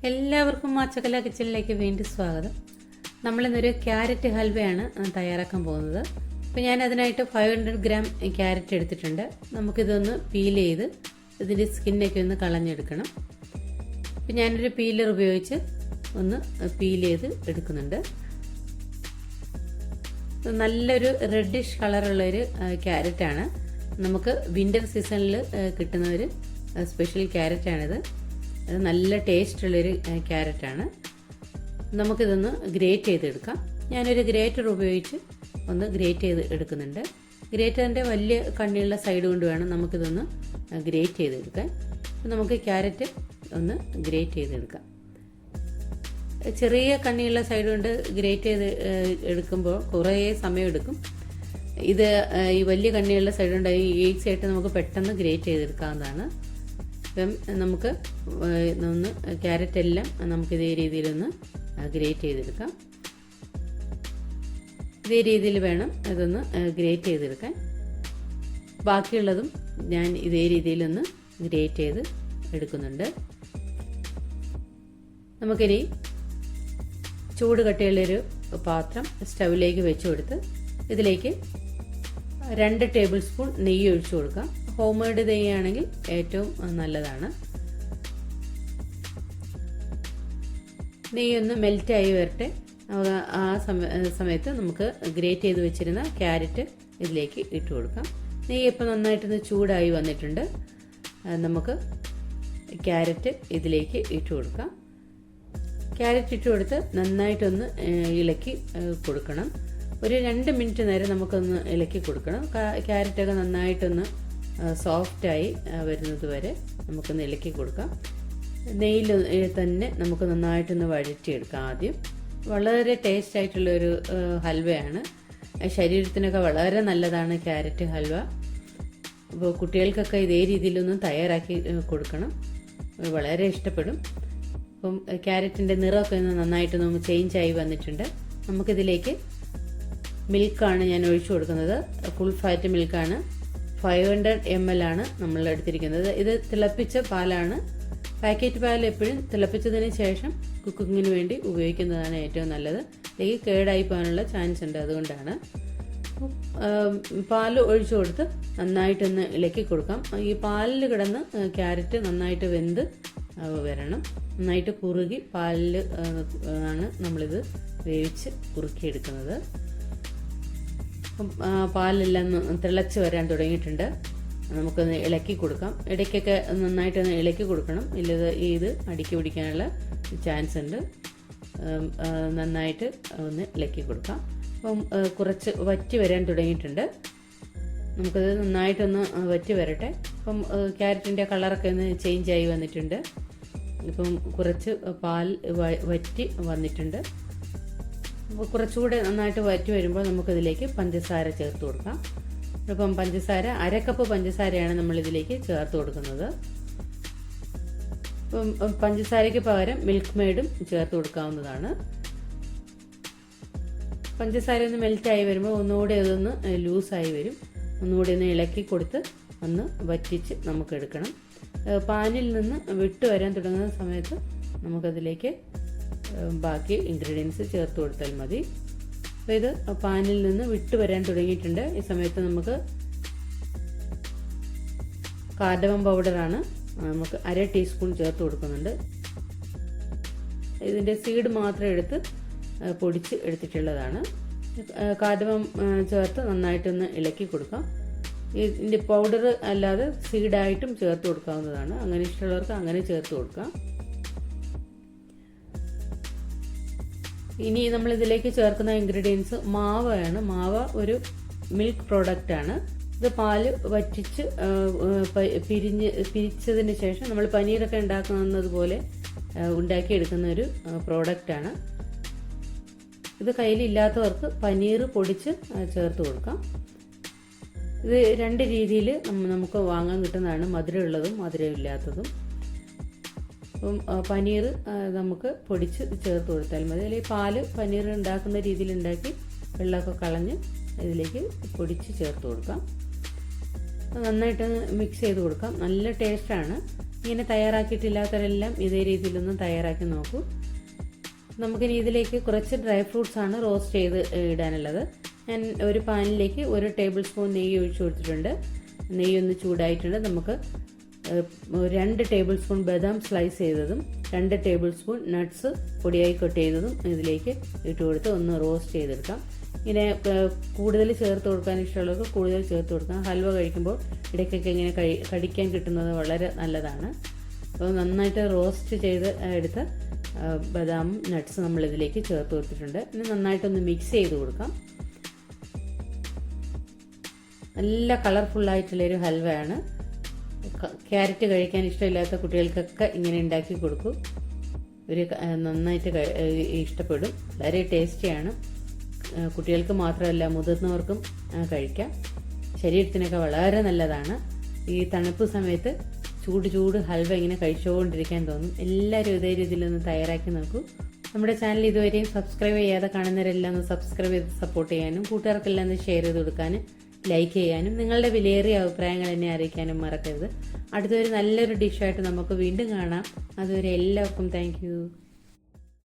എല്ലാവർക്കും മാച്ചക്കല കിച്ചണിലേക്ക് വീണ്ടും സ്വാഗതം. നമ്മളിന്നൊരു ക്യാരറ്റ് ഹൽവയാണ് തയ്യാറാക്കാൻ പോകുന്നത്. അപ്പോൾ ഞാൻ അതിനായിട്ട് 500 ഗ്രാം ക്യാരറ്റ് എടുത്തിട്ടുണ്ട്. നമുക്കിതൊന്ന് പീൽ ചെയ്ത് ഇതിൻ്റെ സ്കിന്നൊക്കെ ഒന്ന് കളഞ്ഞെടുക്കണം. അപ്പോൾ ഞാനൊരു പീലർ ഉപയോഗിച്ച് ഒന്ന് പീൽ ചെയ്ത് എടുക്കുന്നുണ്ട്. നല്ലൊരു റെഡിഷ് കളറുള്ളൊരു ക്യാരറ്റാണ്. നമുക്ക് വിൻ്റർ സീസണിൽ കിട്ടുന്ന ഒരു സ്പെഷ്യൽ ക്യാരറ്റാണിത്. നല്ല ടേസ്റ്റുള്ളൊരു ക്യാരറ്റാണ്. നമുക്കിതൊന്ന് ഗ്രേറ്റ് ചെയ്തെടുക്കാം. ഞാനൊരു ഗ്രേറ്റർ ഉപയോഗിച്ച് ഒന്ന് ഗ്രേറ്റ് ചെയ്ത് എടുക്കുന്നുണ്ട്. ഗ്രേറ്ററിൻ്റെ വലിയ കണ്ണിയുള്ള സൈഡ് കൊണ്ട് വേണം നമുക്കിതൊന്ന് ഗ്രേറ്റ് ചെയ്തെടുക്കാൻ. നമുക്ക് ക്യാരറ്റ് ഒന്ന് ഗ്രേറ്റ് ചെയ്തെടുക്കാം. ചെറിയ കണ്ണിയുള്ള സൈഡ് കൊണ്ട് ഗ്രേറ്റ് ചെയ്ത് എടുക്കുമ്പോൾ കുറേ സമയമെടുക്കും. ഇത് ഈ വലിയ കണ്ണിയുള്ള സൈഡ് കൊണ്ട് ഈസി ആയിട്ട് നമുക്ക് പെട്ടെന്ന് ഗ്രേറ്റ് ചെയ്തെടുക്കാവുന്നതാണ്. ഇപ്പം നമുക്ക് ഒന്ന് ക്യാരറ്റ് എല്ലാം നമുക്ക് ഇതേ രീതിയിലൊന്ന് ഗ്രേറ്റ് ചെയ്തെടുക്കാം. ഇതേ രീതിയിൽ വേണം ഇതൊന്ന് ഗ്രേറ്റ് ചെയ്തെടുക്കാൻ. ബാക്കിയുള്ളതും ഞാൻ ഇതേ രീതിയിലൊന്ന് ഗ്രേറ്റ് ചെയ്ത് എടുക്കുന്നുണ്ട്. നമുക്കിനി ചൂട് കട്ടിയുള്ളൊരു പാത്രം സ്റ്റൗവിലേക്ക് വെച്ച് കൊടുത്ത് ഇതിലേക്ക് 2 ടേബിൾ സ്പൂൺ നെയ്യ് ഒഴിച്ചു കൊടുക്കാം. ഹോം മെയ്ഡ് നെയ്യാണെങ്കിൽ ഏറ്റവും നല്ലതാണ്. നെയ്യൊന്ന് മെൽറ്റായി വരട്ടെ. ആ സമയത്ത് നമുക്ക് ഗ്രേറ്റ് ചെയ്ത് വെച്ചിരുന്ന ക്യാരറ്റ് ഇതിലേക്ക് ഇട്ട് കൊടുക്കാം. നെയ്യ് ഇപ്പോൾ നന്നായിട്ടൊന്ന് ചൂടായി വന്നിട്ടുണ്ട്. നമുക്ക് ക്യാരറ്റ് ഇതിലേക്ക് ഇട്ട് കൊടുക്കാം. ക്യാരറ്റ് ഇട്ട് കൊടുത്ത് നന്നായിട്ടൊന്ന് ഇളക്കി കൊടുക്കണം. ഒരു 2 മിനിറ്റ് നേരം നമുക്കൊന്ന് ഇളക്കി കൊടുക്കണം. ക്യാരറ്റൊക്കെ നന്നായിട്ടൊന്ന് സോഫ്റ്റായി വരുന്നത് വരെ നമുക്കൊന്ന് ഇളക്കി കൊടുക്കാം. നെയ്യിൽ തന്നെ നമുക്ക് നന്നായിട്ടൊന്ന് വഴറ്റിയെടുക്കാം. ആദ്യം വളരെ ടേസ്റ്റ് ആയിട്ടുള്ളൊരു ഹൽവയാണ്. ശരീരത്തിനൊക്കെ വളരെ നല്ലതാണ് ക്യാരറ്റ് ഹൽവ. അപ്പോൾ കുട്ടികൾക്കൊക്കെ ഇതേ രീതിയിലൊന്നും തയ്യാറാക്കി കൊടുക്കണം. വളരെ ഇഷ്ടപ്പെടും. അപ്പം ക്യാരറ്റിൻ്റെ നിറമൊക്കെ ഒന്ന് നന്നായിട്ട് നമുക്ക് ചേഞ്ചായി വന്നിട്ടുണ്ട്. നമുക്കിതിലേക്ക് മിൽക്കാണ് ഞാൻ ഒഴിച്ചു കൊടുക്കുന്നത്. Full fat മിൽക്കാണ്. 500 ml ആണ് നമ്മൾ എടുത്തിരിക്കുന്നത്. ഇത് തിളപ്പിച്ച പാലാണ്. പാക്കറ്റ് പാൽ എപ്പോഴും തിളപ്പിച്ചതിന് ശേഷം കുക്കിങ്ങിന് വേണ്ടി ഉപയോഗിക്കുന്നതാണ് ഏറ്റവും നല്ലത്. അല്ലെങ്കിൽ കേടായി പോകാനുള്ള ചാൻസ് ഉണ്ട്. അതുകൊണ്ടാണ് പാൽ ഒഴിച്ചു കൊടുത്ത് നന്നായിട്ടൊന്ന് ഇളക്കി കൊടുക്കാം. ഈ പാലിൽ കിടന്ന് ക്യാരറ്റ് നന്നായിട്ട് വെന്ത് വരണം. നന്നായിട്ട് കുറുകി പാലിൽ ആണ് നമ്മളിത് വേവിച്ച് കുറുക്കിയെടുക്കുന്നത്. പാലെല്ലാം തിളച്ച് വരാൻ തുടങ്ങിയിട്ടുണ്ട്. നമുക്കൊന്ന് ഇളക്കി കൊടുക്കാം. ഇടയ്ക്കൊക്കെ നന്നായിട്ടൊന്ന് ഇളക്കി കൊടുക്കണം. ഇല്ലത് ഇത് അടുക്കി പിടിക്കാനുള്ള ചാൻസ് ഉണ്ട്. നന്നായിട്ട് ഒന്ന് ഇളക്കി കൊടുക്കാം. അപ്പം കുറച്ച് വറ്റി വരാൻ തുടങ്ങിയിട്ടുണ്ട്. നമുക്കത് നന്നായിട്ടൊന്ന് വറ്റി വരട്ടെ. അപ്പം ക്യാരറ്റിൻ്റെ കളറൊക്കെ ഒന്ന് ചേഞ്ചായി വന്നിട്ടുണ്ട്. ഇപ്പം കുറച്ച് പാൽ വറ്റി വന്നിട്ടുണ്ട്. അപ്പോൾ കുറച്ചുകൂടെ നന്നായിട്ട് വറ്റി വരുമ്പോൾ നമുക്കിതിലേക്ക് പഞ്ചസാര ചേർത്ത് കൊടുക്കാം. ഇപ്പം പഞ്ചസാര 1/2 കപ്പ് പഞ്ചസാരയാണ് നമ്മളിതിലേക്ക് ചേർത്ത് കൊടുക്കുന്നത്. ഇപ്പം പഞ്ചസാരയ്ക്ക് പകരം മിൽക്ക് മെയ്ഡും ചേർത്ത് കൊടുക്കാവുന്നതാണ്. പഞ്ചസാര ഒന്ന് മെൽറ്റായി വരുമ്പോൾ ഒന്നുകൂടെ അതൊന്ന് ലൂസായി വരും. ഒന്നുകൂടി ഒന്ന് ഇളക്കി കൊടുത്ത് ഒന്ന് വറ്റിച്ച് നമുക്ക് എടുക്കണം. പാനിൽ നിന്ന് വിട്ട് വരാൻ തുടങ്ങുന്ന സമയത്ത് നമുക്കതിലേക്ക് ബാക്കി ഇൻഗ്രീഡിയൻസ് ചേർത്ത് കൊടുത്താൽ മതി. അപ്പോൾ ഇത് പാനിൽ നിന്ന് വിട്ട് വരാൻ തുടങ്ങിയിട്ടുണ്ട്. ഈ സമയത്ത് നമുക്ക് കാർഡമം പൗഡറാണ് നമുക്ക് 1/2 ടീസ്പൂൺ ചേർത്ത് കൊടുക്കുന്നുണ്ട്. ഇതിൻ്റെ സീഡ് മാത്രം എടുത്ത് പൊടിച്ച് എടുത്തിട്ടുള്ളതാണ്. കാർഡമം ചേർത്ത് നന്നായിട്ടൊന്ന് ഇളക്കി കൊടുക്കാം. ഇതിൻ്റെ പൗഡർ അല്ലാതെ സീഡായിട്ടും ചേർത്ത് കൊടുക്കാവുന്നതാണ്. അങ്ങനെ ഇഷ്ടമുള്ളവർക്ക് അങ്ങനെ ചേർത്ത് കൊടുക്കാം. ഇനി നമ്മളിതിലേക്ക് ചേർക്കുന്ന ഇൻഗ്രീഡിയൻസ് മാവയാണ്. മാവ് ഒരു മിൽക്ക് പ്രോഡക്റ്റാണ്. ഇത് പാല് വറ്റിച്ച് പിരിച്ചതിന് ശേഷം നമ്മൾ പനീറൊക്കെ ഉണ്ടാക്കുന്നത് പോലെ ഉണ്ടാക്കിയെടുക്കുന്ന ഒരു പ്രോഡക്റ്റാണ്. ഇത് കയ്യിലില്ലാത്തവർക്ക് പനീർ പൊടിച്ച് ചേർത്ത് കൊടുക്കാം. ഇത് 2 രീതിയിൽ നമുക്ക് വാങ്ങാൻ കിട്ടുന്നതാണ്. മധുരമുള്ളതും മധുരമില്ലാത്തതും. അപ്പം പനീർ നമുക്ക് പൊടിച്ച് ചേർത്ത് കൊടുത്താൽ മതി. അല്ലെങ്കിൽ പാല് പനീർ ഉണ്ടാക്കുന്ന രീതിയിൽ ഉണ്ടാക്കി വെള്ളമൊക്കെ കളഞ്ഞ് ഇതിലേക്ക് പൊടിച്ച് ചേർത്ത് കൊടുക്കാം. നന്നായിട്ട് മിക്സ് ചെയ്ത് കൊടുക്കാം. നല്ല ടേസ്റ്റാണ്. ഇങ്ങനെ തയ്യാറാക്കിയിട്ടില്ലാത്തവരെല്ലാം ഇതേ രീതിയിലൊന്ന് തയ്യാറാക്കി നോക്കൂ. നമുക്കിനി ഇതിലേക്ക് കുറച്ച് ഡ്രൈ ഫ്രൂട്ട്സ് ആണ് റോസ്റ്റ് ചെയ്ത് ഇടാനുള്ളത്. ഞാൻ ഒരു പാനിലേക്ക് 1 ടേബിൾ സ്പൂൺ നെയ്യ് ഒഴിച്ചു കൊടുത്തിട്ടുണ്ട്. നെയ്യ് ഒന്ന് ചൂടായിട്ടുണ്ട്. നമുക്ക് 2 ടേബിൾ സ്പൂൺ ബദാം സ്ലൈസ് ചെയ്തതും 2 ടേബിൾ സ്പൂൺ നട്ട്സ് പൊടിയായി കട്ട് ചെയ്തതും ഇതിലേക്ക് ഇട്ട് കൊടുത്ത് ഒന്ന് റോസ്റ്റ് ചെയ്തെടുക്കാം. ഇങ്ങനെ കൂടുതൽ ചേർത്ത് കൊടുക്കാൻ ഇഷ്ടമുള്ളവർക്ക് കൂടുതൽ ചേർത്ത് കൊടുക്കാം. ഹൽവ കഴിക്കുമ്പോൾ ഇടയ്ക്കൊക്കെ ഇങ്ങനെ കടിക്കാൻ കിട്ടുന്നത് വളരെ നല്ലതാണ്. അപ്പോൾ നന്നായിട്ട് റോസ്റ്റ് ചെയ്ത് എടുത്ത് ബദാം നട്ട്സ് നമ്മൾ ഇതിലേക്ക് ചേർത്ത് കൊടുത്തിട്ടുണ്ട്. ഇനി നന്നായിട്ടൊന്ന് മിക്സ് ചെയ്ത് കൊടുക്കാം. നല്ല കളർഫുള്ളായിട്ടുള്ളൊരു ഹൽവയാണ്. ക്യാരറ്റ് കഴിക്കാൻ ഇഷ്ടമില്ലാത്ത കുട്ടികൾക്കൊക്കെ ഇങ്ങനെ ഉണ്ടാക്കി കൊടുക്കൂ. നന്നായിട്ട് ഇഷ്ടപ്പെടും. വളരെ ടേസ്റ്റിയാണ്. കുട്ടികൾക്ക് മാത്രമല്ല മുതിർന്നവർക്കും കഴിക്കാം. ശരീരത്തിനൊക്കെ വളരെ നല്ലതാണ്. ഈ തണുപ്പ് സമയത്ത് ചൂട് ഹൽവ ഇങ്ങനെ കഴിച്ചുകൊണ്ടിരിക്കാൻ തോന്നും. എല്ലാവരും ഇതേ രീതിയിലൊന്ന് തയ്യാറാക്കി നോക്കൂ. നമ്മുടെ ചാനൽ ഇതുവരെയും സബ്സ്ക്രൈബ് ചെയ്യാതെ കാണുന്നവരെല്ലാം ഒന്ന് സബ്സ്ക്രൈബ് ചെയ്ത് സപ്പോർട്ട് ചെയ്യാനും കൂട്ടുകാർക്കെല്ലാം ഒന്ന് ഷെയർ ചെയ്ത് കൊടുക്കാനും ലൈക്ക് ചെയ്യാനും നിങ്ങളുടെ വിലയേറിയ അഭിപ്രായങ്ങൾ എന്നെ അറിയിക്കാനും മറക്കരുത്. അടുത്തൊരു നല്ലൊരു ഡിഷായിട്ട് നമുക്ക് വീണ്ടും കാണാം. അതുവരെ എല്ലാവർക്കും താങ്ക് യു.